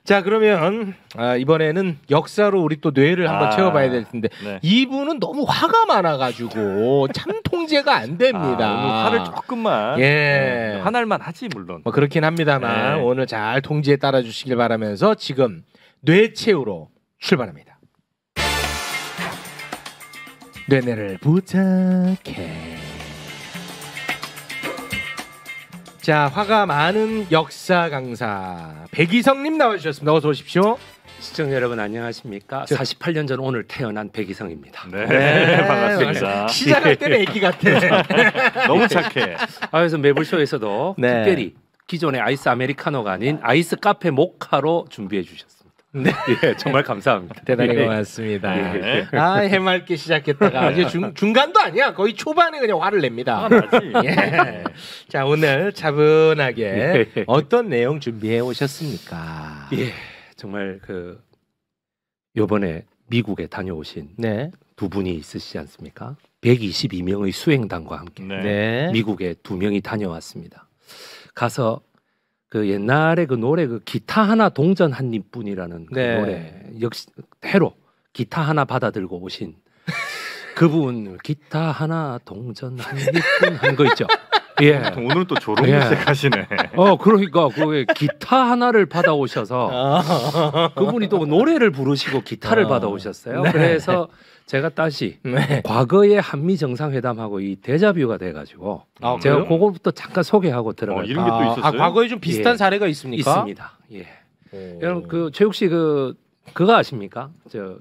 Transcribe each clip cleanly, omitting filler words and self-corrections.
자 그러면 이번에는 역사로 우리 또 뇌를 한번 채워봐야 될 텐데 네. 이분은 너무 화가 많아가지고 참 통제가 안 됩니다. 오늘 화를 조금만 화날만 하지 물론. 뭐 그렇긴 합니다만 오늘 잘 통제에 따라주시길 바라면서 지금 뇌 채우러 출발합니다. 뇌뇌를 부탁해. 자, 화가 많은 역사 강사 백이성님 나와주셨습니다. 어서 오십시오. 시청자 여러분 안녕하십니까? 48년 전 오늘 태어난 백이성입니다. 네, 반갑습니다. 시작할 때는 애기 같아. 너무 착해. 그래서 매불쇼에서도 특별히 기존의 아이스 아메리카노가 아닌 아이스 카페 모카로 준비해 주셨습니다. 네, 정말 감사합니다. 대단히 고맙습니다. 해맑게 시작했다가 아주 중간도 아니야. 거의 초반에 그냥 화를 냅니다. 맞지. 자, 오늘 차분하게 어떤 내용 준비해 오셨습니까? 정말 요번에 미국에 다녀오신 두 분이 있으시지 않습니까? 122명의 수행단과 함께 미국에 2명이 다녀왔습니다. 가서 옛날에 노래 기타 하나 동전 한 입뿐이라는 노래 역시 해로 기타 하나 받아들고 오신 그분 기타 하나 동전 한 입뿐 하는 거 있죠. 오늘은 또 조롱색 하시네. 그러니까 기타 하나를 받아오셔서 그분이 또 노래를 부르시고 기타를 받아오셨어요. 그래서 제가 다시 과거의 한미 정상회담하고 이 데자뷰가 돼가지고 제가 그거부터 잠깐 소개하고 들어갈게요. 이런 게 또 있었어요? 과거에 좀 비슷한 사례가 있습니까? 있습니다. 여러분 최욱 씨 그거 아십니까?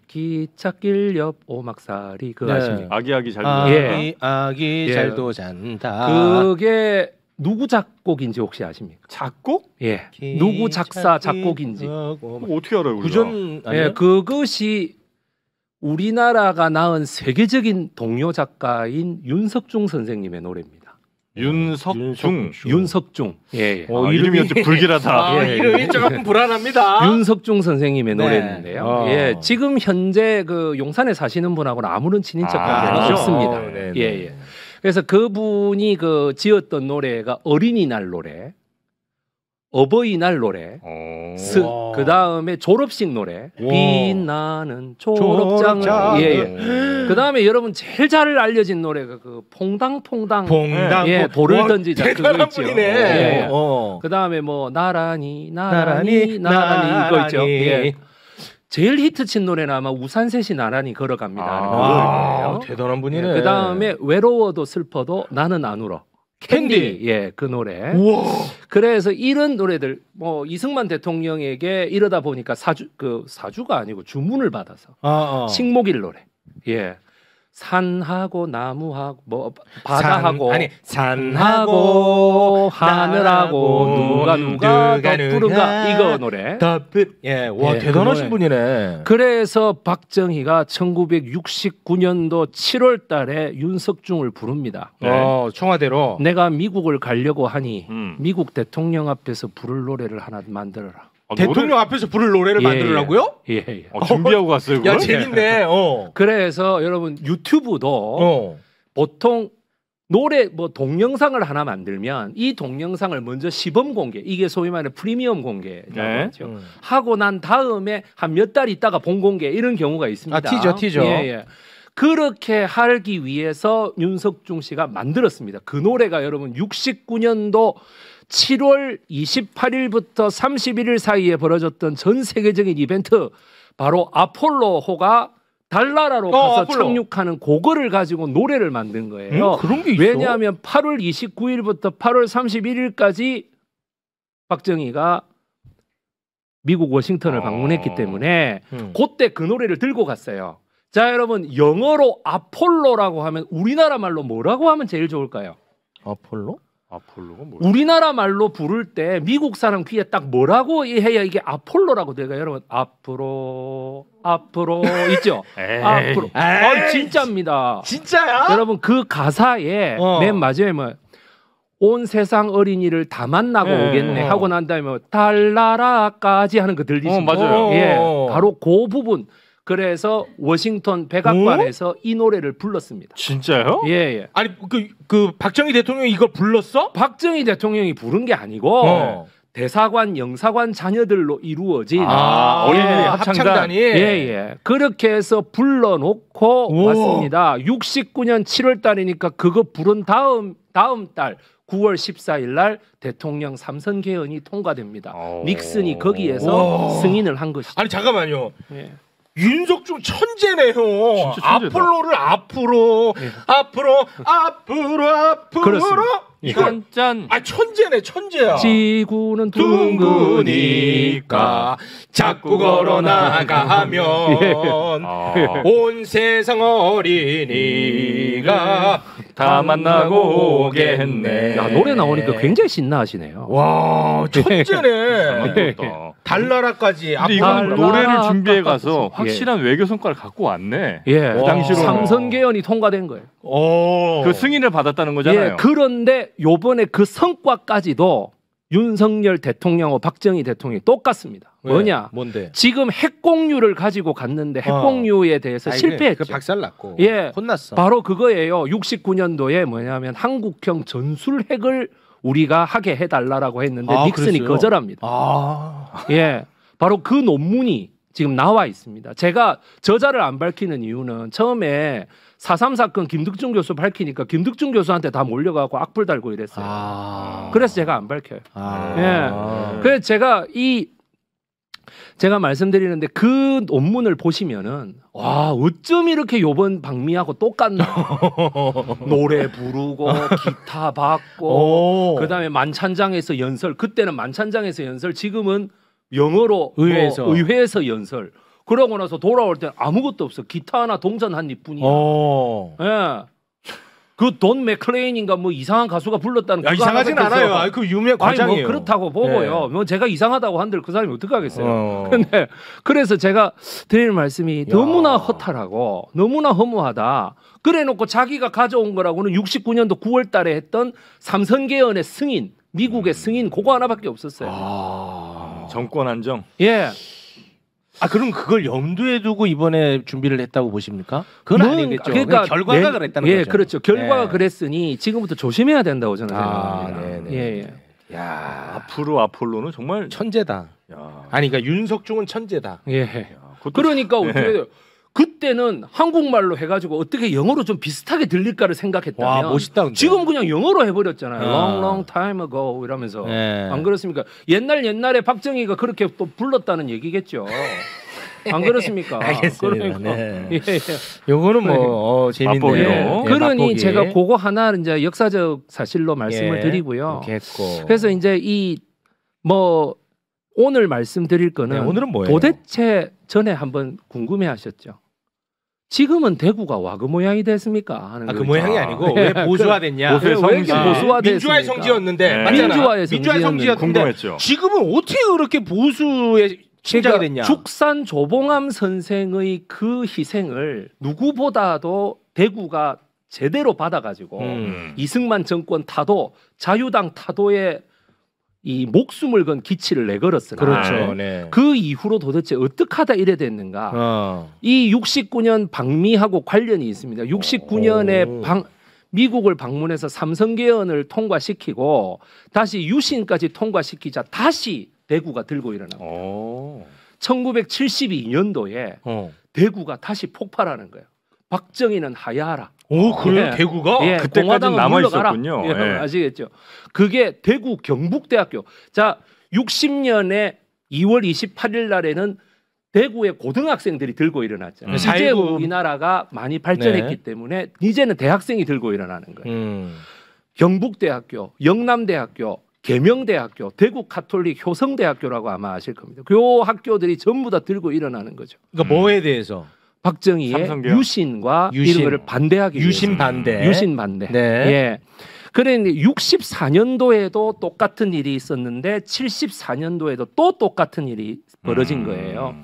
기찻길 옆 오막살이 그거 아십니까? 아기 잘도 아기 잘도 잔다. 그게 누구 작곡인지 혹시 아십니까? 작곡? 누구 작사 작곡인지 어떻게 알아요? 구전 그것이 우리나라가 낳은 세계적인 동요 작가인 윤석중 선생님의 노래입니다. 윤석중. 이름이 좀 불길하다. 이름이 조금 불안합니다. 윤석중 선생님의 노래인데요. 지금 현재 용산에 사시는 분하고는 아무런 친인척 관계는 없습니다. 그래서 그분이 지었던 노래가 어린이날 노래, 어버이날 노래, 그 다음에 졸업식 노래, 빛나는 졸업장을, 그 다음에 여러분 제일 잘 알려진 노래가 퐁당퐁당, 돌을 던지자 그거 있죠. 그 다음에 나란히 이거 있죠. 제일 히트친 노래는 아마 우산셋이 나란히 걸어갑니다. 대단한 분이네. 그 다음에 외로워도 슬퍼도 나는 안 울어. 캔디, 그 노래. 우와. 그래서 이런 노래들, 이승만 대통령에게 이러다 보니까 사주가 아니고 주문을 받아서 식목일 노래, 산하고 나무하고 바다하고 산하고 하늘하고 누가 덧부른가 이거 노래. 대단하신 분이네. 그래서 박정희가 1969년도 7월달에 윤석중을 부릅니다. 청와대로 내가 미국을 가려고 하니 미국 대통령 앞에서 부를 노래를 하나 만들어라. 대통령 앞에서 부를 노래를 만들으라고요? 준비하고 갔어요. 그걸? 재밌네. 그래서 여러분 유튜브도 보통 노래 동영상을 하나 만들면 이 동영상을 먼저 시범 공개, 이게 소위 말하는 프리미엄 공개죠. 하고 난 다음에 한 몇 달 있다가 본 공개 이런 경우가 있습니다. 티저. 그렇게 하기 위해서 윤석중 씨가 만들었습니다. 그 노래가 여러분 69년도 7월 28일부터 31일 사이에 벌어졌던 전 세계적인 이벤트, 바로 아폴로호가 달나라로 가서 착륙하는 그거를 가지고 노래를 만든 거예요. 그런 게 있어? 왜냐하면 8월 29일부터 8월 31일까지 박정희가 미국 워싱턴을 방문했기 때문에 그때 그 노래를 들고 갔어요. 자, 여러분 영어로 아폴로라고 하면 우리나라 말로 뭐라고 하면 제일 좋을까요? 아폴로가 뭐야? 우리나라 말로 부를 때 미국 사람 귀에 딱 뭐라고 해야 이게 아폴로라고 돼요? 여러분 앞으로 있죠? 앞으로. 진짜입니다. 진짜야? 여러분 그 가사에 맨 마지막에 온 세상 어린이를 다 만나고 오겠네 하고 난 다음에 달나라까지 하는 거 들리시죠? 맞아요. 바로 그 부분. 그래서 워싱턴 백악관에서 이 노래를 불렀습니다. 진짜요? 예. 아니 그 박정희 대통령이 이걸 불렀어? 박정희 대통령이 부른 게 아니고 대사관, 영사관 자녀들로 이루어진 어린이 합창단이 예. 그렇게 해서 불러놓고 왔습니다. 69년 7월 달이니까 그거 부른 다음 달 9월 14일 날 대통령 3선 개헌이 통과됩니다. 닉슨이 거기에서 승인을 한 것이죠. 아니 잠깐만요. 예. 윤석중 천재네요. 아폴로를 앞으로 이건 짠. 아 천재네 천재야. 지구는 둥그니까 자꾸 걸어 나가면 온 세상 어린이가 다 만나고 오겠네. 야, 노래 나오니까 굉장히 신나하시네요. 와 천재네. 달나라까지. 근데 이건 노래를 준비해 가서 확실한 외교 성과를 갖고 왔네. 예. 그 당시로 3선 개헌이 통과된 거예요. 그 승인을 받았다는 거잖아요. 예. 그런데 요번에 그 성과까지도 윤석열 대통령하고 박정희 대통령이 똑같습니다. 왜? 뭐냐? 뭔데? 지금 핵공유를 가지고 갔는데 핵공유에 대해서 실패했죠. 그 박살났고. 예. 혼났어. 바로 그거예요. 69년도에 뭐냐면 한국형 전술핵을 우리가 하게 해달라고 했는데 닉슨이 그랬어요? 거절합니다. 예, 바로 그 논문이 지금 나와 있습니다. 제가 저자를 안 밝히는 이유는 처음에 4.3 사건 김득중 교수 밝히니까 김득중 교수한테 다 몰려가고 악플 달고 이랬어요. 그래서 제가 안 밝혀요. 예, 그래서 제가 말씀드리는데 그 논문을 보시면은 와 어쩜 이렇게 요번 방미하고 똑같나. 노래 부르고 기타 받고 그다음에 만찬장에서 연설. 그때는 만찬장에서 연설, 지금은 영어로 의회에서 연설. 그러고 나서 돌아올 때 아무것도 없어. 기타 하나 동전 한 입뿐이야. 예. 그 돈 맥클레인인가 뭐 이상한 가수가 불렀다는. 야, 이상하진 않아요. 그 유명 과장이에요. 뭐 그렇다고 보고요. 뭐 제가 이상하다고 한들 그 사람이 어떻게 하겠어요. 근데 그래서 제가 드리는 말씀이 너무나 허탈하고 너무나 허무하다. 그래놓고 자기가 가져온 거라고는 69년도 9월 달에 했던 3선 개헌의 승인, 미국의 승인 그거 하나밖에 없었어요. 정권 안정. 예. 그럼 그걸 염두에 두고 이번에 준비를 했다고 보십니까? 그건 아니겠죠. 그러니까 결과가 그랬다는 거죠. 그렇죠. 결과가 그랬으니 지금부터 조심해야 된다고 저는 생각합니다. 예. 야, 앞으로 아폴로는 정말 천재다. 아니 그러니까 윤석중은 천재다. 예. 그러니까 어떻게 그때는 한국말로 해가지고 어떻게 영어로 좀 비슷하게 들릴까를 생각했다면 와, 멋있다, 근데. 지금 그냥 영어로 해버렸잖아요. Long time ago 이러면서. 안 그렇습니까? 옛날에 박정희가 그렇게 또 불렀다는 얘기겠죠. 안 그렇습니까? 알겠습니다. 그러니까. 요거는 뭐 재밌네요. 그러니 맛보기. 제가 그거 하나 이제 역사적 사실로 말씀을 드리고요. 그래서 이제 오늘 말씀드릴 거는 오늘은 뭐예요? 도대체 전에 한번 궁금해하셨죠. 지금은 대구가 와그 모양이 됐습니까? 하는 그 모양이 아니고 왜 보수화됐냐? 왜 보수화됐습니까? 민주화의 성지였는데 민주화의 성지였는데 궁금했죠. 지금은 어떻게 그렇게 보수의 심장이 됐냐? 죽산 조봉암 선생의 그 희생을 누구보다도 대구가 제대로 받아가지고 이승만 정권 타도 자유당 타도에 이 목숨을 건 기치를 내걸었으나 그렇죠. 그 이후로 도대체 어떻게 하다 이래 됐는가. 이 69년 방미하고 관련이 있습니다. 69년에 미국을 방문해서 3선 개헌을 통과시키고 다시 유신까지 통과시키자 다시 대구가 들고 일어납니다. 1972년도에 대구가 다시 폭발하는 거예요. 박정희는 하야하라. 그래요? 대구가? 그때까지 남아 있었군요. 아시겠죠? 그게 대구 경북대학교. 자, 60년에 2월 28일 날에는 대구의 고등학생들이 들고 일어났잖아요. 이제 우리나라가 많이 발전했기 때문에 이제는 대학생이 들고 일어나는 거예요. 경북대학교, 영남대학교, 계명대학교, 대구 카톨릭 효성대학교라고 아마 아실 겁니다. 그 학교들이 전부 다 들고 일어나는 거죠. 그러니까 뭐에 대해서? 박정희의 유신과 이런 거를 반대하기 위해서. 유신 반대. 예. 그런데 64년도에도 똑같은 일이 있었는데 74년도에도 또 똑같은 일이 벌어진 거예요.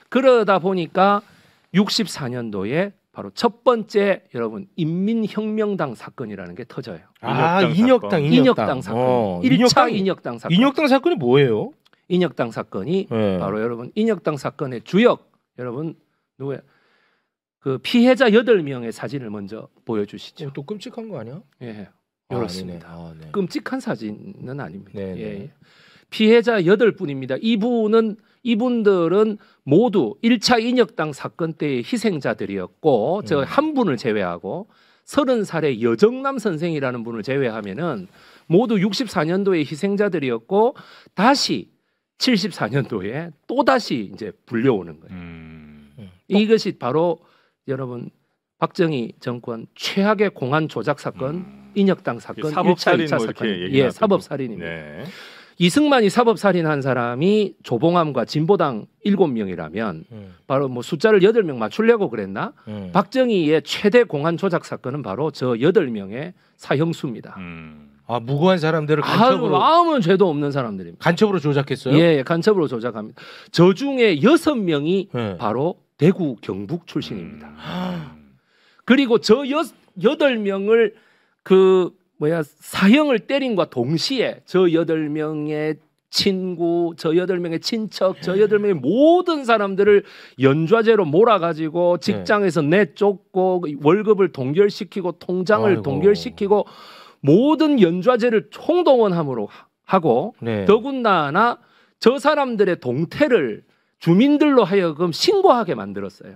그러다 보니까 64년도에 바로 첫 번째 여러분 인민혁명당 사건이라는 게 터져요. 인혁당 사건. 1차 인혁당 사건. 인혁당 사건이 뭐예요? 인혁당 사건이 바로 여러분 인혁당 사건의 주역 여러분 누구야? 그 피해자 8명의 사진을 먼저 보여주시죠. 또 끔찍한 거 아니야? 예, 이렇습니다. 끔찍한 사진은 아닙니다. 예. 피해자 8분입니다. 이분들은 모두 1차 인혁당 사건 때의 희생자들이었고 저 한 분을 제외하고 30살의 여정남 선생이라는 분을 제외하면은 모두 64년도의 희생자들이었고 다시 74년도에 또 다시 이제 불려오는 거예요. 이것이 바로 여러분 박정희 정권 최악의 공안 조작 사건, 인혁당 사건, 1차, 2차 사건, 예, 사법살인입니다. 네. 이승만이 사법살인한 사람이 조봉암과 진보당 7명이라면 바로 뭐 숫자를 8명 맞추려고 그랬나? 박정희의 최대 공안 조작 사건은 바로 저 8명의 사형수입니다. 아, 무고한 사람들을 간첩으로 아무 죄도 없는 사람들입니다. 간첩으로 조작했어요? 예, 간첩으로 조작합니다. 저 중에 6명이 바로 대구 경북 출신입니다. 그리고 저 8명을 사형을 때린과 동시에 저 8명의 친구, 저 8명의 친척, 저 8명의 모든 사람들을 연좌제로 몰아가지고 직장에서 내쫓고 월급을 동결시키고 통장을 동결시키고 모든 연좌제를 총동원함으로 하고 더군다나 저 사람들의 동태를 주민들로 하여금 신고하게 만들었어요.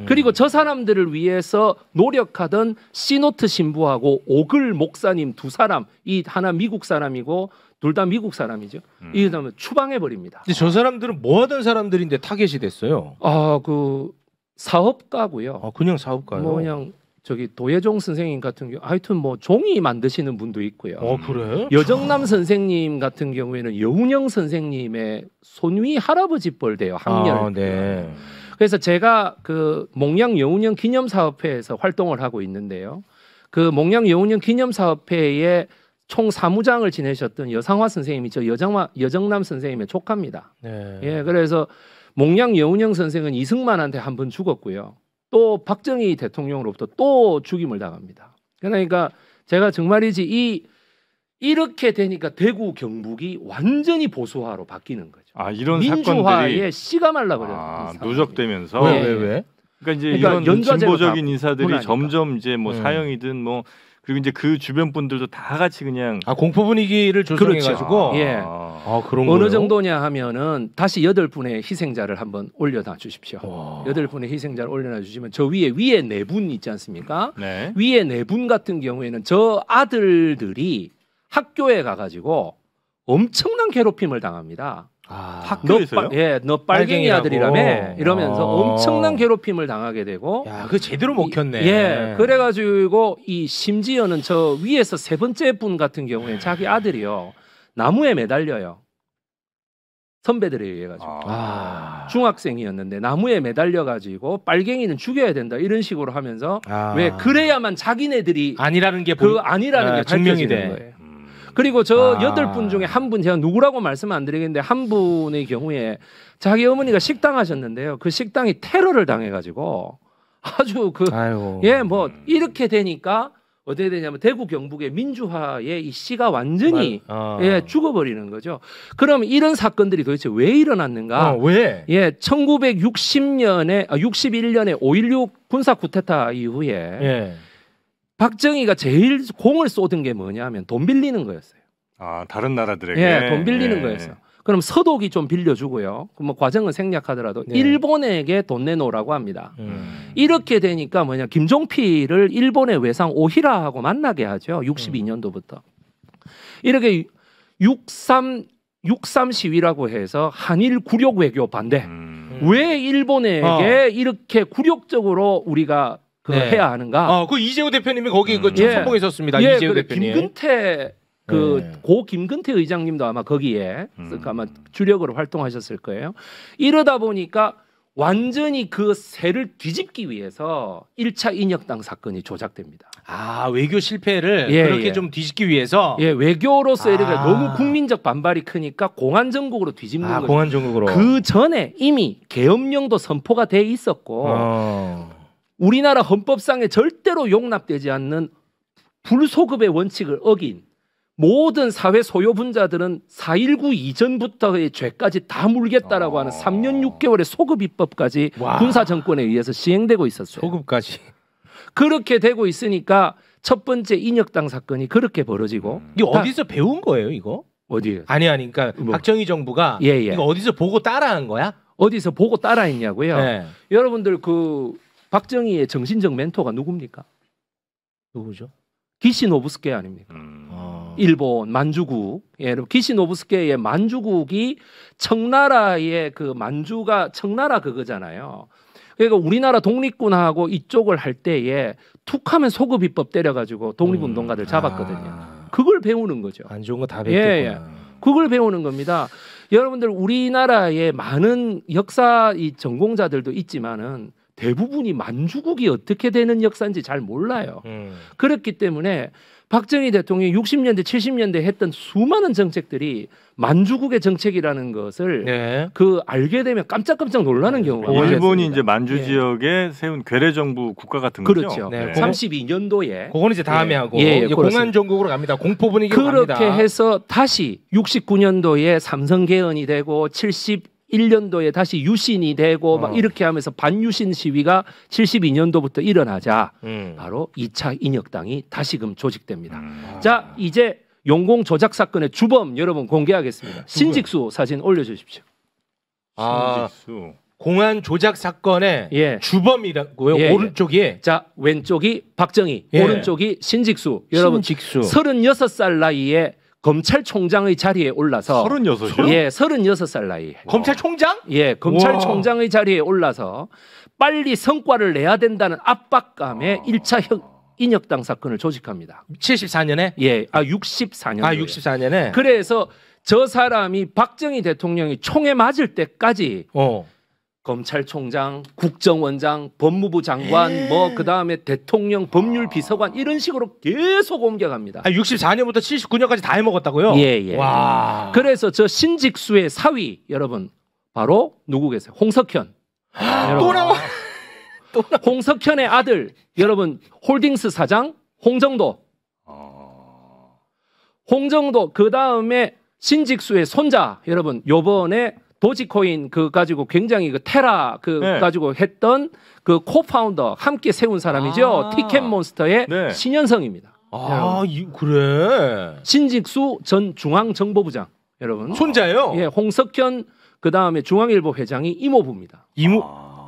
그리고 저 사람들을 위해서 노력하던 씨노트 신부하고 오글 목사님 2사람, 이 하나 미국 사람이고 둘 다 미국 사람이죠. 이 다음에 추방해 버립니다. 근데 저 사람들은 뭐 하던 사람들인데 타겟이 됐어요? 그 사업가고요. 그냥 사업가요? 뭐 그냥 저기 도예종 선생님 같은 경우 하여튼 뭐 종이 만드시는 분도 있고요. 그래? 여정남 선생님 같은 경우에는 여운형 선생님의 손위 할아버지 뻘돼요. 학렬. 네. 그래서 제가 그 몽양 여운형 기념사업회에서 활동을 하고 있는데요. 그 몽양 여운형 기념사업회에 총 사무장을 지내셨던 여상화 선생님이 저 여정남 선생님의 조카입니다. 네. 예, 그래서 몽양 여운형 선생은 이승만한테 한 번 죽었고요. 또 박정희 대통령으로부터 또 죽임을 당합니다. 그러니까 제가 정말이지 이렇게 되니까 대구 경북이 완전히 보수화로 바뀌는 거죠. 이런 민주화에 사건들이 씨가 말라버렸어요. 누적되면서 왜? 그러니까 이제 이런 진보적인 인사들이 점점 이제 뭐 사형이든 뭐 그리고 이제 그 주변 분들도 다 같이 그냥 공포 분위기를 조성해가지고 그런 어느 거예요? 정도냐 하면은 다시 8분의 희생자를 한번 올려놔 주십시오. 8분의 희생자를 올려놔 주시면 저 위에 4분 있지 않습니까? 네. 위에 4분 같은 경우에는 저 아들들이 학교에 가가지고 엄청난 괴롭힘을 당합니다. 학교에서요? 너 빨갱이 아들이라며 이러면서 엄청난 괴롭힘을 당하게 되고. 야, 그 제대로 먹혔네. 예, 그래가지고 심지어는 저 위에서 3번째 분 같은 경우에 자기 아들이요 나무에 매달려요. 선배들에 의해 가지고 중학생이었는데 나무에 매달려가지고 빨갱이는 죽여야 된다 이런 식으로 하면서 왜 그래야만 자기네들이 아니라는 게 아니라는 게 증명이 돼. 거예요. 그리고 저 8분 중에 한 분 제가 누구라고 말씀 안 드리겠는데 한 분의 경우에 자기 어머니가 식당 하셨는데요. 그 식당이 테러를 당해가지고 아주 뭐 이렇게 되니까 어떻게 되냐면 대구 경북의 민주화의 이 씨가 완전히 죽어버리는 거죠. 그럼 이런 사건들이 도대체 왜 일어났는가? 왜? 1961년에 5.16 군사 쿠데타 이후에 박정희가 제일 공을 쏟은 게 뭐냐면 돈 빌리는 거였어요. 다른 나라들에게. 돈 빌리는 거였어요. 그럼 서독이 좀 빌려주고요. 뭐 과정은 생략하더라도 일본에게 돈 내놓으라고 합니다. 이렇게 되니까 김종필을 일본의 외상 오히라하고 만나게 하죠. 62년도부터. 이렇게 63 시위라고 해서 한일 굴욕 외교 반대. 왜 일본에게 이렇게 굴욕적으로 우리가 해야 하는가? 그 이재호 대표님이 거기 선봉했었습니다. 이재호 대표님. 김근태 고 김근태 의장님도 아마 거기에 아마 주력으로 활동하셨을 거예요. 이러다 보니까 완전히 그 세를 뒤집기 위해서 1차 인혁당 사건이 조작됩니다. 외교 실패를 그렇게 좀 뒤집기 위해서 외교로서 이렇게 너무 국민적 반발이 크니까 공안 정국으로 뒤집는 거죠. 공안 정국으로. 그 전에 이미 계엄령도 선포가 돼 있었고 우리나라 헌법상에 절대로 용납되지 않는 불소급의 원칙을 어긴 모든 사회 소요분자들은 4.19 이전부터의 죄까지 다 물겠다라고 하는 3년 6개월의 소급 입법까지 군사정권에 의해서 시행되고 있었어요. 소급까지. 그렇게 되고 있으니까 첫 번째 인혁당 사건이 그렇게 벌어지고. 이게 어디서 배운 거예요, 이거? 어디? 아니 그러니까 뭐. 박정희 정부가 이거 어디서 보고 따라한 거야? 어디서 보고 따라했냐고요? 네. 여러분들 그 박정희의 정신적 멘토가 누굽니까? 누구죠? 기시노부스케 아닙니까? 일본 만주국. 예, 기시노부스케의 만주국이 청나라의 그 만주가 청나라 그거잖아요. 그러니까 우리나라 독립군하고 이쪽을 할 때에 툭하면 소급입법 때려가지고 독립운동가들 잡았거든요. 그걸 배우는 거죠. 안 좋은 거 다 배웠구나. 예. 그걸 배우는 겁니다. 여러분들 우리나라에 많은 역사 이 전공자들도 있지만은 대부분이 만주국이 어떻게 되는 역사인지 잘 몰라요. 그렇기 때문에 박정희 대통령이 60년대, 70년대 했던 수많은 정책들이 만주국의 정책이라는 것을 그 알게 되면 깜짝깜짝 놀라는 경우가 많습니다. 일본이 이제 만주 지역에 세운 괴뢰 정부 국가 같은 거죠. 그렇죠. 32년도에. 그거는 이제 다음에 하고 이제 공안 정국으로 갑니다. 공포 분위기로 그렇게 갑니다. 해서 다시 69년도에 삼성 개헌이 되고 71년도에 다시 유신이 되고 막 이렇게 하면서 반유신 시위가 72년도부터 일어나자 바로 2차 인혁당이 다시금 조직됩니다. 자, 이제 용공 조작 사건의 주범 여러분 공개하겠습니다. 신직수 사진 올려주십시오. 신직수. 공안 조작 사건의 주범이라고요? 오른쪽이. 자, 왼쪽이 박정희, 오른쪽이 신직수. 여러분, 36살 나이에 검찰총장의 자리에 올라서 36이요? 예, 36살 나이. 검찰총장? 예, 검찰총장의 자리에 올라서 빨리 성과를 내야 된다는 압박감에 1차 인혁당 사건을 조직합니다. 74년에? 예, 64년. 64년에. 그래서 저 사람이 박정희 대통령이 총에 맞을 때까지 검찰총장, 국정원장, 법무부 장관, 뭐 그다음에 대통령 법률비서관 이런 식으로 계속 옮겨갑니다. 64년부터 79년까지 다 해먹었다고요? 예. 와. 그래서 저 신직수의 사위 여러분 바로 누구겠어요? 홍석현. 또 나와. 홍석현의 아들 여러분 홀딩스 사장 홍정도. 홍정도 그다음에 신직수의 손자 여러분 요번에 도지코인 그 가지고 굉장히 그 테라 그 가지고 했던 그 코파운더 함께 세운 사람이죠. 티켓몬스터의 신현성입니다. 그래. 신직수 전 중앙정보부장 여러분. 손자요? 예, 홍석현 그 다음에 중앙일보 회장이 이모부입니다.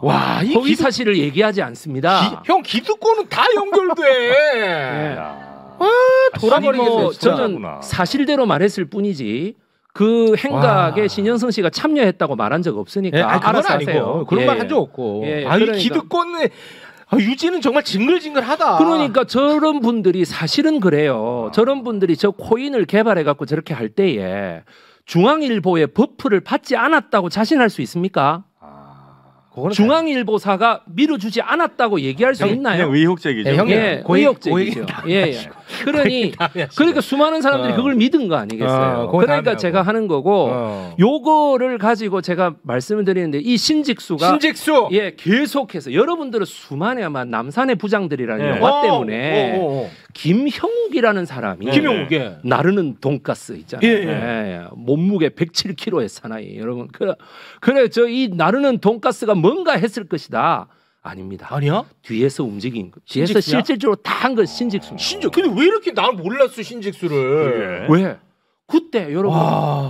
와, 이 거기 사실을 얘기하지 않습니다. 형 기득권은 다 연결돼. 돌아버리겠어요. 저는 사실대로 말했을 뿐이지. 그 행각에 신현성 씨가 참여했다고 말한 적 없으니까 알아서 하세요. 그런 말 한 적 없고. 그러니까. 기득권의 유지는 정말 징글징글하다. 그러니까 저런 분들이 사실은 그래요. 저런 분들이 저 코인을 개발해 갖고 저렇게 할 때에 중앙일보의 버프를 받지 않았다고 자신할 수 있습니까? 중앙일보사가 밀어주지 않았다고 얘기할 수 있나요? 그냥 의혹적이죠. 의혹적이죠. 그러니까 수많은 사람들이 그걸 믿은 거 아니겠어요? 그러니까 제가 하는 거고 요거를 가지고 제가 말씀을 드리는데 이 신직수가 계속해서 여러분들은 수많은 아마 남산의 부장들이라는 영화 때문에 김형욱이라는 사람이 나르는 돈가스 있잖아요. 몸무게 107kg의 사나이 여러분. 그래 저 이 나르는 돈가스가 뭔가 했을 것이다. 아닙니다. 아니야? 뒤에서 움직인 거. 뒤에서 실질적으로 다 한 건 신직수입니다. 근데 왜 이렇게 나는 몰랐어 신직수를? 왜? 그때 여러분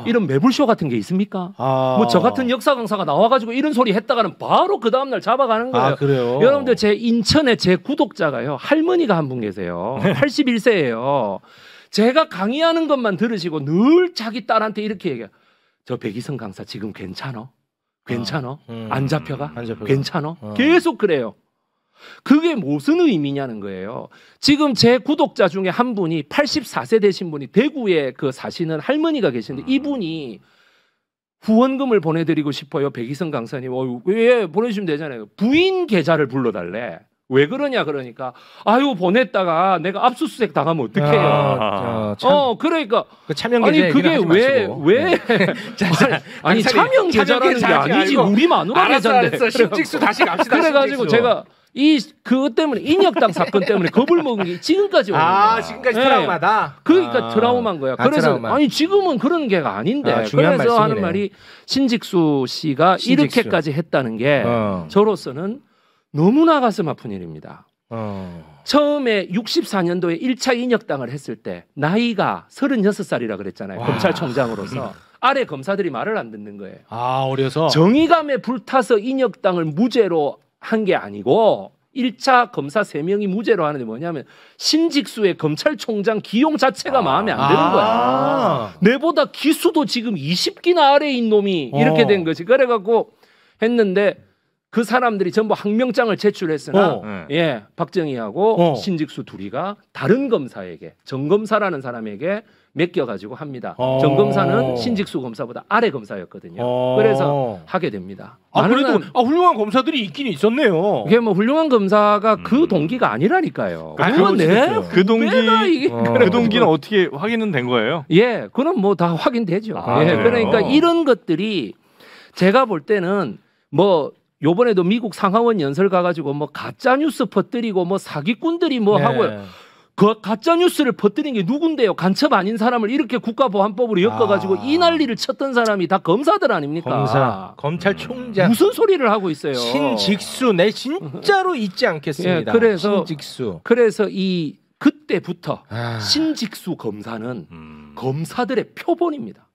이런 매불쇼 같은 게 있습니까? 뭐 저 같은 역사 강사가 나와가지고 이런 소리 했다가는 바로 그 다음날 잡아가는 거예요. 그래요? 여러분들 제 인천에 제 구독자가요 할머니가 한 분 계세요. 81세예요. 제가 강의하는 것만 들으시고 늘 자기 딸한테 이렇게 얘기해요. 저 백이성 강사 지금 괜찮어? 안 잡혀가? 괜찮어? 계속 그래요. 그게 무슨 의미냐는 거예요. 지금 제 구독자 중에 한 분이 84세 되신 분이 대구에 그 사시는 할머니가 계시는데 이분이 후원금을 보내드리고 싶어요. 백이성 강사님. 왜 보내주시면 되잖아요. 부인 계좌를 불러달래. 왜 그러냐 그러니까 아유 보냈다가 내가 압수수색 당하면 어떡해요. 그러니까 참여 계좌 아니 그게 왜 아니 참여 계좌라는 게 아니지 우리 마누라 계좌인데. 신직수 다시 갑시다. 그래가지고 제가 그것 때문에 인혁당 사건 때문에 겁을 먹은 게 지금까지 오는 거야. 지금까지 트라우마다. 그러니까 트라우마인 거야. 그래서 트라우마. 아니 지금은 그런 게가 아닌데. 그래서 하는 말이 신직수 씨가 이렇게까지 했다는 게 저로서는 너무나 가슴 아픈 일입니다. 처음에 64년도에 1차 인혁당을 했을 때 나이가 36살이라 그랬잖아요. 검찰총장으로서. 아래 검사들이 말을 안 듣는 거예요. 아, 어려서 정의감에 불타서 인혁당을 무죄로 한 게 아니고 1차 검사 3명이 무죄로 하는데 뭐냐면 신직수의 검찰총장 기용 자체가 마음에 안 드는 거야. 내보다 기수도 지금 20기나 아래인 놈이 이렇게 된 거지. 그래갖고 했는데 그 사람들이 전부 항명장을 제출했으나 예, 박정희하고 신직수 둘이가 다른 검사에게 정검사라는 사람에게 맡겨가지고 합니다. 정검사는 신직수 검사보다 아래 검사였거든요. 그래서 하게 됩니다. 그래도 훌륭한 검사들이 있긴 있었네요. 이게 뭐 훌륭한 검사가 그 동기가 아니라니까요. 그 동기는 어떻게 확인은 된 거예요? 예, 그건 뭐 다 확인되죠. 예, 그러니까 이런 것들이 제가 볼 때는 뭐 요번에도 미국 상하원 연설 가가지고 뭐 가짜 뉴스 퍼뜨리고 뭐 사기꾼들이 뭐 하고요. 그 가짜 뉴스를 퍼뜨린 게 누군데요? 간첩 아닌 사람을 이렇게 국가보안법으로 엮어가지고 이 난리를 쳤던 사람이 다 검사들 아닙니까? 검사, 검찰총장. 무슨 소리를 하고 있어요? 신직수, 내 진짜로 잊지 않겠습니다. 예, 그래서 신직수. 그래서 이 그때부터 신직수 검사는 검사들의 표본입니다.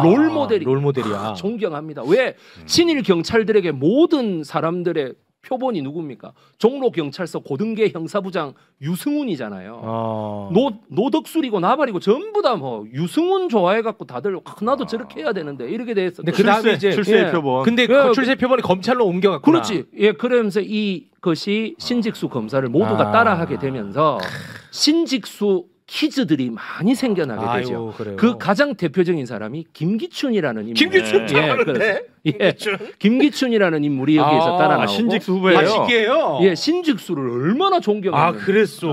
롤모델이야. 존경합니다. 왜 친일 경찰들에게 모든 사람들의 표본이 누굽니까? 종로 경찰서 고등계 형사부장 유승훈이잖아요. 노덕술이고 나발이고 전부 다 뭐 유승훈 좋아해갖고 다들 나도 저렇게 해야 되는데 이렇게 돼서. 근데 그 다음에 이제 출세 표본. 근데 그 출세 표본이 검찰로 옮겨갔구나. 그렇지. 예, 그러면서 이것이 신직수 검사를 모두가 따라하게 되면서 신직수 키즈들이 많이 생겨나게 되죠. 그 가장 대표적인 사람이 김기춘이라는 인물. 김기춘 잘하는데? 김기춘이라는 인물이 여기에서 따라 나오고. 신직수 후배예요. 신기해요. 예, 신직수를 얼마나 존경하는. 그랬어.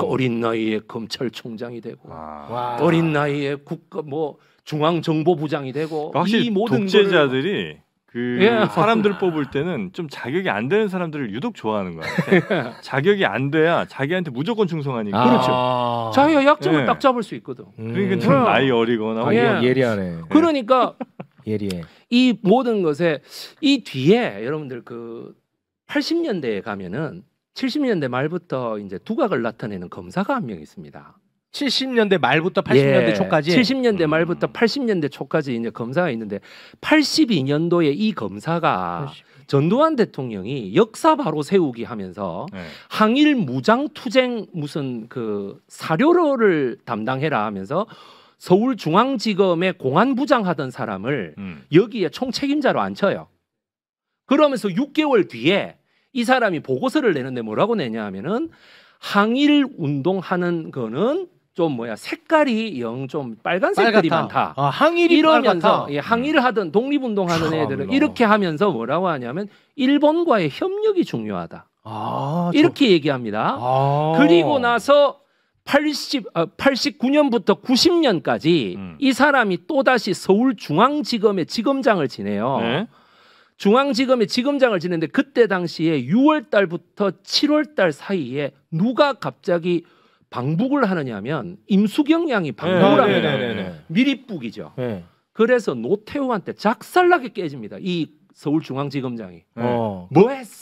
어린 나이에 검찰총장이 되고, 어린 나이에 국가 뭐 중앙정보부장이 되고. 확실히 이 모든 독재자들이 사람들 뽑을 때는 좀 자격이 안 되는 사람들을 유독 좋아하는 것 같아요. 자격이 안 돼야 자기한테 무조건 충성하니까. 그렇죠. 자기가 약점을 딱 잡을 수 있거든. 그러니까 좀 나이 어리거나. 예리하네. 그러니까 예리해. 이 모든 것에 이 뒤에 여러분들 그 80년대에 가면은 70년대 말부터 이제 두각을 나타내는 검사가 한 명 있습니다. 70년대 말부터 80년대 초까지. 70년대 말부터 80년대 초까지 이제 검사가 있는데 82년도에 이 검사가 전두환 대통령이 역사 바로 세우기 하면서 항일 무장 투쟁 무슨 그 사료를 담당해라 하면서 서울중앙지검의 공안부장 하던 사람을 여기에 총책임자로 앉혀요. 그러면서 6개월 뒤에 이 사람이 보고서를 내는데 뭐라고 내냐 하면은 항일 운동하는 거는 좀 색깔이 영 좀 빨간색들이 많다. 항일이 이러면서 항일을 하던 독립운동하는 애들은 이렇게 하면서 뭐라고 하냐면 일본과의 협력이 중요하다. 이렇게 얘기합니다. 그리고 나서 89년부터 90년까지 이 사람이 또다시 서울중앙지검의 지검장을 지내요. 중앙지검의 지검장을 지냈는데 그때 당시에 6월 달부터 7월 달 사이에 누가 갑자기 방북을 하느냐면 임수경 양이 방북을 합니다. 미립북이죠. 그래서 노태우한테 작살나게 깨집니다. 이 서울중앙지검장이 뭐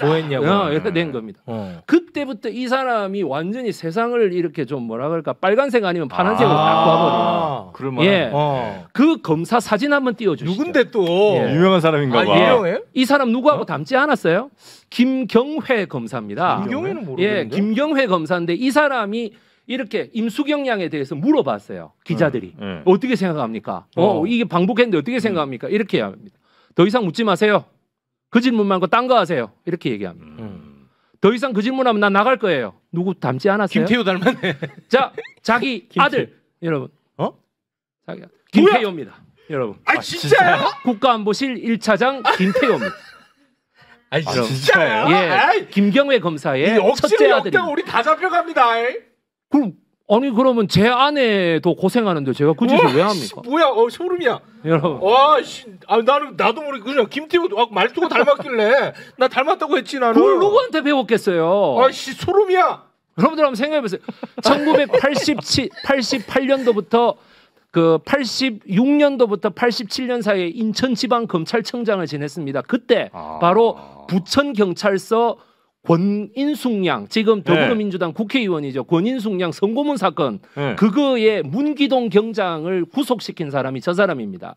했냐고 이렇게 된 겁니다. 그때부터 이 사람이 완전히 세상을 이렇게 좀 뭐라 그럴까 빨간색 아니면 파란색으로 바꿔버려요. 그럴만한. 그 검사 사진 한번 띄워주시죠. 누군데 또 유명한 사람인가 봐. 유명해요? 이 사람 누구하고 닮지 않았어요? 김경회 검사입니다. 김경회는 모르겠는데. 김경회 검사인데 이 사람이 이렇게 임수경 양에 대해서 물어봤어요. 기자들이 어떻게 생각합니까? 이게 방북했는데 어떻게 생각합니까? 이렇게 합니다. 더 이상 묻지 마세요. 그 질문 말고 딴 거 하세요. 이렇게 얘기합니다. 더 이상 그 질문하면 나 나갈 거예요. 누구 닮지 않았어요? 김태우 닮았네. 자, 자기 아들 여러분. 자기 김태우입니다. 여러분. 진짜요? 국가안보실 1차장 김태우입니다. 진짜요? 예, 김경회 검사의 첫째 아들이. 우리 다 잡혀갑니다. 그럼 그러면 제 아내도 고생하는데 제가 그 짓을 왜 합니까? 뭐야? 소름이야. 여러분. 나도 모르게 그냥 김태우 말투가 닮았길래 나 닮았다고 했지 나는. 그걸 누구한테 배웠겠어요? 소름이야. 여러분들 한번 생각해 보세요. 1988년도부터 그 86년도부터 87년 사이에 인천지방검찰청장을 지냈습니다. 그때 바로 부천경찰서 권인숙양 지금 더불어민주당 국회의원이죠. 권인숙양 성고문 사건 그거에 문기동 경장을 구속시킨 사람이 저 사람입니다.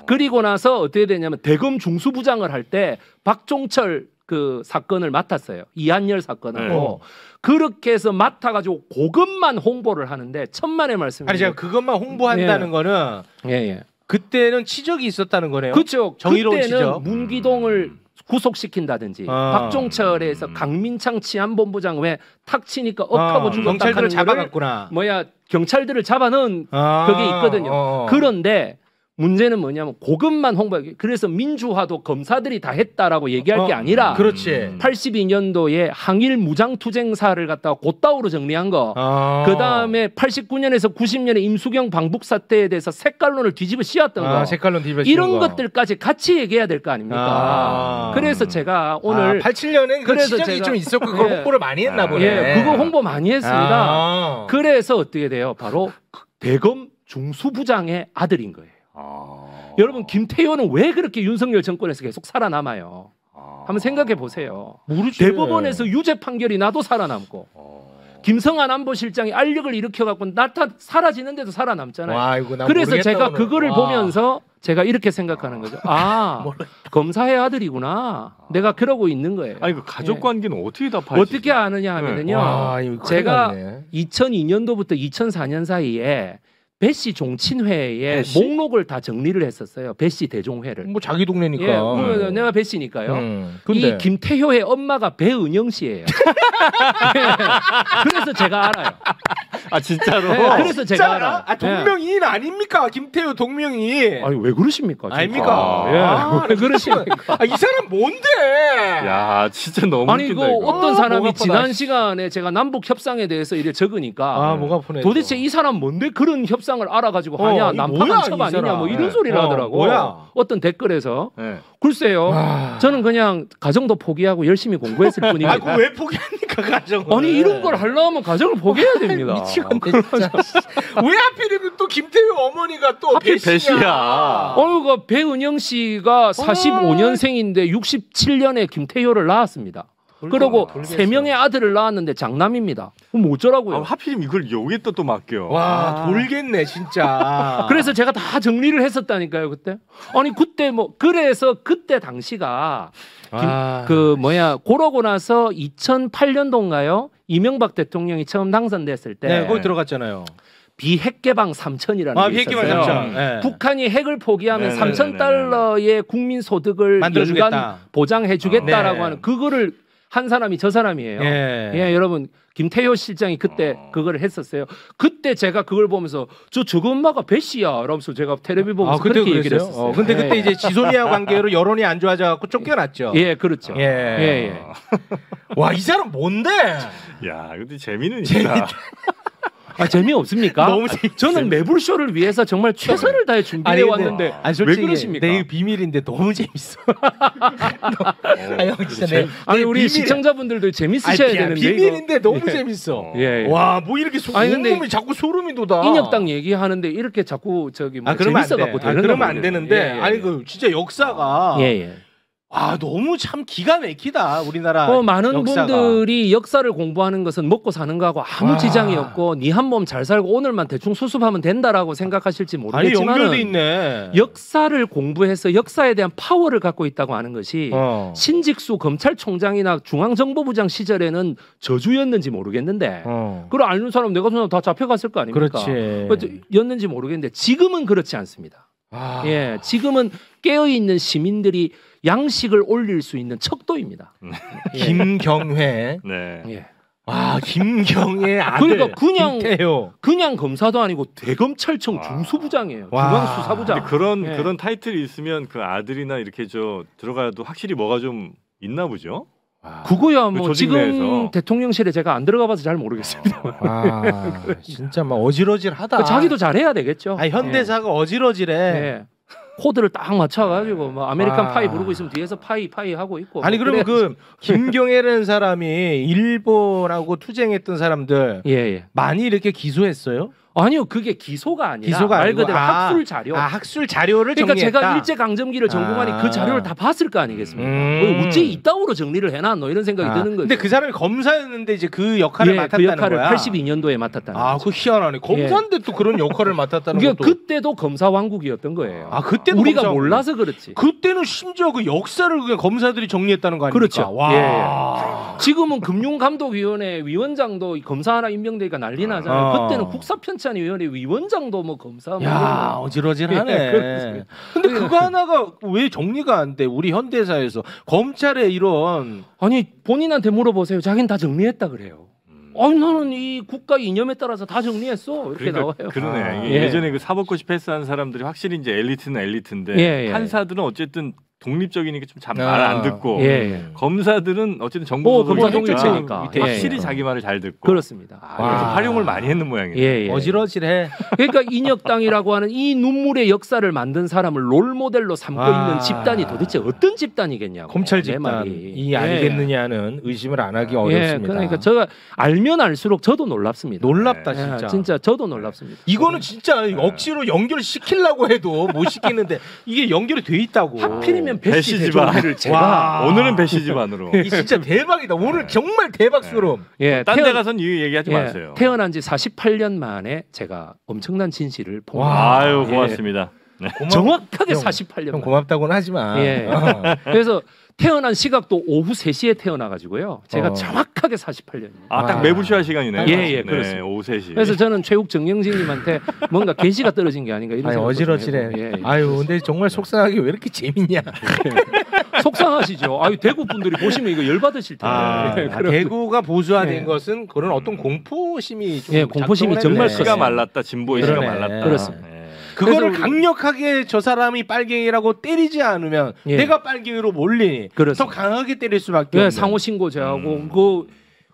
그리고 나서 어떻게 되냐면 대검 중수부장을 할 때 박종철 그 사건을 맡았어요. 이한열 사건하고 그렇게 해서 맡아가지고 그것만 홍보를 하는데 천만의 말씀입니다. 아니 제가 그것만 홍보한다는 거는 그때는 치적이 있었다는 거네요. 그렇죠. 정의로운 그때는 치적. 문기동을 구속시킨다든지 박종철에서 강민창 치안본부장 왜 탁 치니까 억하고 죽었다 경찰들을 잡아갔구나. 경찰들을 잡아넣은 그게 있거든요. 그런데 문제는 뭐냐면 그것만 홍보하기. 그래서 민주화도 검사들이 다 했다라고 얘기할 게 아니라 그렇지. 82년도에 항일 무장투쟁사를 갖다가 곧다우로 정리한 거. 그다음에 89년에서 90년에 임수경 방북 사태에 대해서 색깔론을 뒤집어 씌웠던 거. 색깔론 뒤집어 이런 것들까지 같이 얘기해야 될 거 아닙니까? 그래서 제가 오늘 87년엔 그 시작이 좀 있었고 그걸 홍보를 많이 했나 보네. 그거 홍보 많이 했습니다. 그래서 어떻게 돼요? 바로 대검 중수부장의 아들인 거예요. 여러분 김태효는 왜 그렇게 윤석열 정권에서 계속 살아남아요? 한번 생각해 보세요. 모르지. 대법원에서 유죄 판결이 나도 살아남고 김성한 안보실장이 알력을 일으켜갖고 사라지는데도 살아남잖아요. 와, 그래서 제가 오늘. 그거를 보면서 제가 이렇게 생각하는 거죠. 검사의 아들이구나. 내가 그러고 있는 거예요. 아니 그 가족 관계는 어떻게 다 파지? 어떻게 아느냐 하면은요. 제가 2002년도부터 2004년 사이에 배씨 종친회의 목록을 다 정리를 했었어요. 배씨 대종회를. 뭐 자기 동네니까. 내가 배씨니까요. 이 김태효의 엄마가 배은영 씨예요. 그래서 제가 알아요. 진짜로? 그래서 제가 알아요. 동명이인 아닙니까? 김태효 동명이인. 아니 왜 그러십니까? 아닙니까? 왜 그러십니까? 이 사람 뭔데? 야 진짜 너무 아니 이거 어떤 사람이 지난 시간에 제가 남북 협상에 대해서 이래 적으니까 뭐가 아프네. 도대체 이 사람 뭔데 그런 협상을 알아가지고 하냐 남파한 첩 아니냐 뭐 이런 소리를 하더라고. 어떤 댓글에서 글쎄요. 저는 그냥 가정도 포기하고 열심히 공부했을 뿐입니다. 왜 포기합니까 가정을? 아니 이런 걸 하려면 가정을 포기해야 됩니다. 미치겠네 진짜. 왜 하필이면 또 김태효 어머니가 또 배씨야? 그 배은영 씨가 45년생인데 67년에 김태효를 낳았습니다. 그리고 3명의 아들을 낳았는데 장남입니다. 그럼 어쩌라고요? 하필이면 이걸 여기에 또 맡겨. 와 돌겠네 진짜. 그래서 제가 다 정리를 했었다니까요 그때. 아니 그때 그래서 그때 당시가 그러고 나서 2008년도인가요? 이명박 대통령이 처음 당선됐을 때 거기 들어갔잖아요. 비핵개방 3천이라는 게 있었어요. 북한이 핵을 포기하면 3,000달러의 국민 소득을 연간 보장해 주겠다라고 하는 그거를 한 사람이 저 사람이에요. 여러분 김태효 실장이 그때 그걸 했었어요. 그때 제가 그걸 보면서 저거 엄마가 배씨야 이러면서 제가 텔레비 보면서 그렇게 얘기를 했었어요. 근데 그때 이제 지소미아 관계로 여론이 안 좋아져갖고 쫓겨났죠. 그렇죠. 와, 이 사람 뭔데? 야, 근데 재미는 있다. 재미없습니까? 너무 저는 매불쇼를 위해서 정말 최선을 다해 준비해 왔는데 왜 그러십니까? 내 비밀인데 너무 재밌어. 형 진짜 우리 시청자분들도 재밌으셔야 되는데 비밀인데 너무 재밌어. 와, 뭐 이렇게 소름이 자꾸 소름이 돋아. 인혁당 얘기하는데 이렇게 자꾸 재밌어 갖고 되는 그러면 안 되는데 진짜 역사가 너무 참 기가 막히다 우리나라. 많은 역사가. 분들이 역사를 공부하는 것은 먹고 사는 거하고 아무 지장이 없고 니 한 몸 잘 살고 오늘만 대충 수습하면 된다라고 생각하실지 모르겠지만 연결돼 있네. 역사를 공부해서 역사에 대한 파워를 갖고 있다고 하는 것이 신직수 검찰총장이나 중앙정보부장 시절에는 저주였는지 모르겠는데 그걸 아는 사람 내가 다 잡혀갔을 거 아닙니까? 그렇지. 였는지 모르겠는데 지금은 그렇지 않습니다. 지금은 깨어있는 시민들이 양식을 올릴 수 있는 척도입니다. 김경회. 김경회 아들. 그러니까 그냥 검사도 아니고 대검찰청 중수부장이에요. 중앙수사부장. 그런 타이틀이 있으면 그 아들이나 이렇게 들어가도 확실히 뭐가 좀 있나 보죠. 그거야 지금 대통령실에 제가 안 들어가봐서 잘 모르겠습니다. 진짜 막 어질어질하다. 자기도 잘해야 되겠죠. 현대사가 어질어질해. 코드를 딱 맞춰가지고 아메리칸 파이 부르고 있으면 뒤에서 파이 하고 있고. 그러면 그 김경애라는 사람이 일본하고 투쟁했던 사람들 많이 이렇게 기소했어요? 아니요, 그게 기소가 아니라 말 그대로 학술 자료. 학술 자료를 그러니까 정리했다. 제가 일제 강점기를 전공하니 그 자료를 다 봤을 거 아니겠습니까? 어째 이따구로 정리를 해놨노 이런 생각이 드는 거죠. 근데 그 사람이 검사였는데 이제 그 역할을 맡았다는 거야. 그 역할을 82년도에 맡았다는 거죠. 그 희한하네. 검사인데 또 그런 역할을 맡았다는 것도. 것도. 그때도 검사 왕국이었던 거예요. 그때도 우리가 몰라서 그렇지. 그때는 심지어 그 역사를 그냥 검사들이 정리했다는 거 아닙니까? 그렇죠. 와. 지금은 금융감독위원회 위원장도 검사 하나 임명되니까 난리 나잖아요. 그때는 국사편찬위원회 위원장도 뭐 검사. 야, 어지러지하네. 근데 그거 하나가 왜 정리가 안 돼? 우리 현대사에서 검찰의 이런 아니 본인한테 물어보세요. 자기는 다 정리했다 그래요. 아니 나는 이 국가 이념에 따라서 다 정리했어 이렇게 나와요. 그러네. 예전에 그 사법고시 패스한 사람들이 확실히 이제 엘리트는 엘리트인데 판사들은 어쨌든 독립적이니까 좀 말 안 듣고 검사들은 어쨌든 정부 검사 독립체니까 확실히 자기 말을 잘 듣고 그렇습니다. 그래서 활용을 많이 했는 모양이에요. 어지러지해. 그러니까 인혁당이라고 하는 이 눈물의 역사를 만든 사람을 롤모델로 삼고 있는 집단이 도대체 어떤 집단이겠냐고. 검찰 집단이 아니겠느냐는 의심을 안 하기 어렵습니다. 그러니까 제가 알면 알수록 저도 놀랍습니다. 놀랍다 진짜. 진짜 저도 놀랍습니다. 이거는 진짜 억지로 연결시키려고 해도 못 시키는데 이게 연결이 돼 있다고. 하필이면 배시 집안을 제가 오늘은 배시 집안으로. 이 진짜 대박이다. 오늘 정말 대박 소름. 딴 데 가서는 이 얘기하지 마세요. 태어난 지 48년 만에 제가 엄청난 진실을 본 아유 고맙습니다. 정확하게 48년. 형 고맙다고는 하지만. 그래서 태어난 시각도 오후 3시에 태어나가지고요. 제가 정확하게 48년이에요. 딱 매부쇼할 시간이네요. 그렇습니다. 오후 3시. 그래서 저는 최욱 정영진님한테 뭔가 계시가 떨어진 게 아닌가 이런 생각. 어지러지네. 근데 정말 속상하게 왜 이렇게 재밌냐. 속상하시죠. 대구 분들이 보시면 이거 열받으실 텐데. 대구가 보수화된 것은 그런 어떤 공포심이 좀 공포심이 정말 씨가 말랐다. 진보의 씨가 말랐다. 그렇습니다. 그거를 강력하게 저 사람이 빨갱이라고 때리지 않으면 내가 빨갱이로 몰리니 더 강하게 때릴 수밖에 없는. 상호 신고제하고 그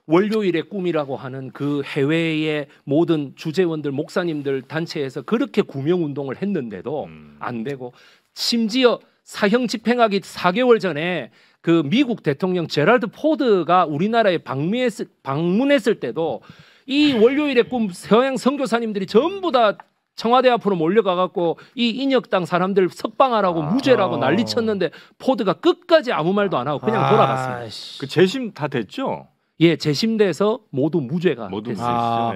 월요일의 꿈이라고 하는 그 해외의 모든 주재원들 목사님들 단체에서 그렇게 구명 운동을 했는데도 안 되고 심지어 사형 집행하기 4개월 전에 그 미국 대통령 제랄드 포드가 우리나라에 방문했을 때도 이 월요일의 꿈 서양 선교사님들이 전부 다 청와대 앞으로 몰려가갖고 이 인혁당 사람들 석방하라고 무죄라고 난리쳤는데 포드가 끝까지 아무 말도 안 하고 그냥 돌아갔습니다. 그 재심 다 됐죠? 재심돼서 모두 무죄가 됐어요.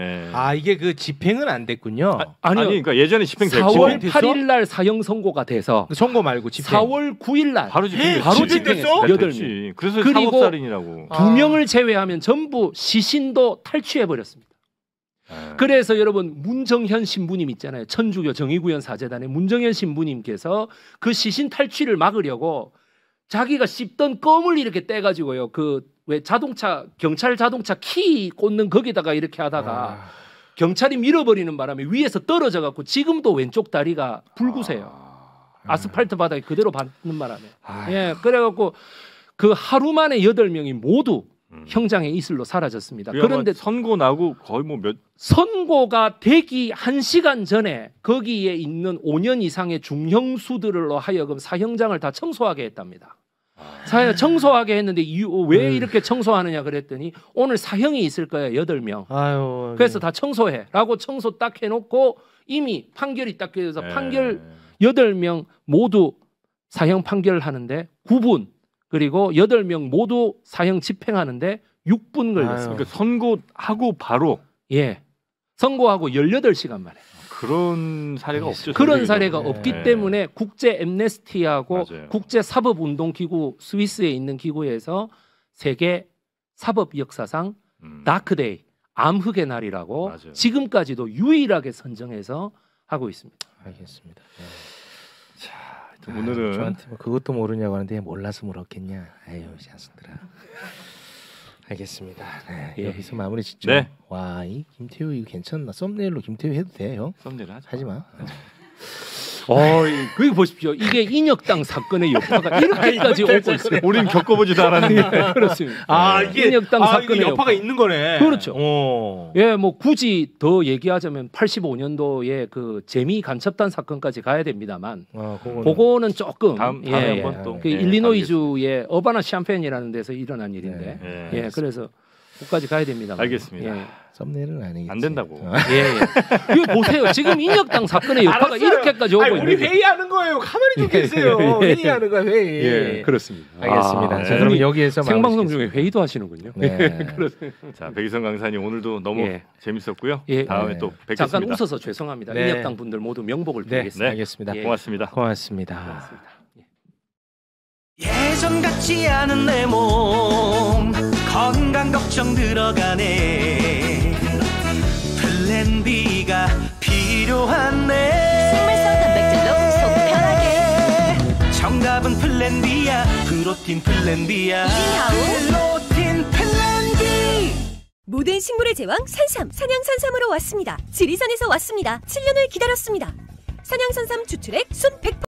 이게 그 집행은 안 됐군요. 아니요. 그러니까 예전에 집행됐죠. 4월 8일 날 사형 선고가 돼서 선고 말고 집행. 4월 9일 날 바로 집행됐어? 8명. 그래서 사법살인이라고. 2명을 제외하면 전부 시신도 탈취해 버렸습니다. 그래서 여러분 문정현 신부님 있잖아요. 천주교 정의구현 사재단의 문정현 신부님께서 그 시신 탈취를 막으려고 자기가 씹던 껌을 이렇게 떼가지고요. 그 왜 경찰 자동차 키 꽂는 거기다가 이렇게 하다가 경찰이 밀어버리는 바람에 위에서 떨어져 갖고 지금도 왼쪽 다리가 붉으세요. 아스팔트 바닥에 그대로 받는 바람에. 그래갖고 그 하루 만에 8명이 모두 형장의 이슬로 사라졌습니다. 그런데 선고 나고 거의 선고가 되기 1시간 전에 거기에 있는 5년 이상의 중형수들로 하여금 사형장을 다 청소하게 했답니다. 청소하게 했는데 왜 이렇게 청소하느냐 그랬더니 오늘 사형이 있을 거야 8명. 그래서 다 청소해라고 청소 딱 해놓고 이미 판결이 딱 돼서 판결 8명 모두 사형 판결하는데 9분 그리고 8명 모두 사형 집행하는데 6분 걸렸습니다. 그러니까 선고하고 바로 선고하고 18시간 만에. 그런 사례가 없죠. 그런 사례가 없기 때문에 국제 엠네스티하고 국제 사법 운동 기구 스위스에 있는 기구에서 세계 사법 역사상 다크데이 암흑의 날이라고 지금까지도 유일하게 선정해서 하고 있습니다. 알겠습니다. 자, 오늘은 저한테 그것도 모르냐고 하는데 몰라서 물었겠냐. 아유, 자식들아. 알겠습니다. 여기서 마무리 짓죠. 와, 이 김태우 이거 괜찮나? 썸네일로 김태우 해도 돼요? 썸네일 하지 마. 그거 보십시오. 이게 인혁당 사건의 여파가 이렇게까지 오고 있어요. 우린 겪어보지도 않았는데. 그렇습니다. 이게 인혁당 사건의 여파가 있는 거네. 그렇죠. 뭐 굳이 더 얘기하자면 85년도에 그 재미 간첩단 사건까지 가야 됩니다만, 그거는 조금 다음에 한번 또 일리노이주의 어바나 샴페인이라는 데서 일어난 일인데, 그래서 끝까지 가야 됩니다. 알겠습니다. 예. 썸네일은 아니겠지. 안 된다고. 예. 이거 보세요. 지금 인혁당 사건의 여파가 이렇게까지 오고 있는. 우리 회의하는 거예요. 가만히 좀 계세요. 회의하는 거야 회의. 예, 그렇습니다. 알겠습니다. 자, 그럼 여기에서 생방송 중에 회의도 하시는군요. 네. 자, 백이성 강사님 오늘도 너무 재밌었고요. 다음에 또 뵙겠습니다. 잠깐 웃어서 죄송합니다. 인혁당 분들 모두 명복을 빌겠습니다. 네, 알겠습니다. 고맙습니다. 고맙습니다. 예전 같지 않은 내 몸 건강 걱정 들어가네. 플랜 B가 필요하네. 생물성 단백질로 속 편하게. 정답은 플랜 B야. 프로틴 플랜 B야. 프로틴 플랜 B. 모든 식물의 제왕 산삼, 산양산삼으로 왔습니다. 지리산에서 왔습니다. 7년을 기다렸습니다. 산양산삼 추출액 순 100%.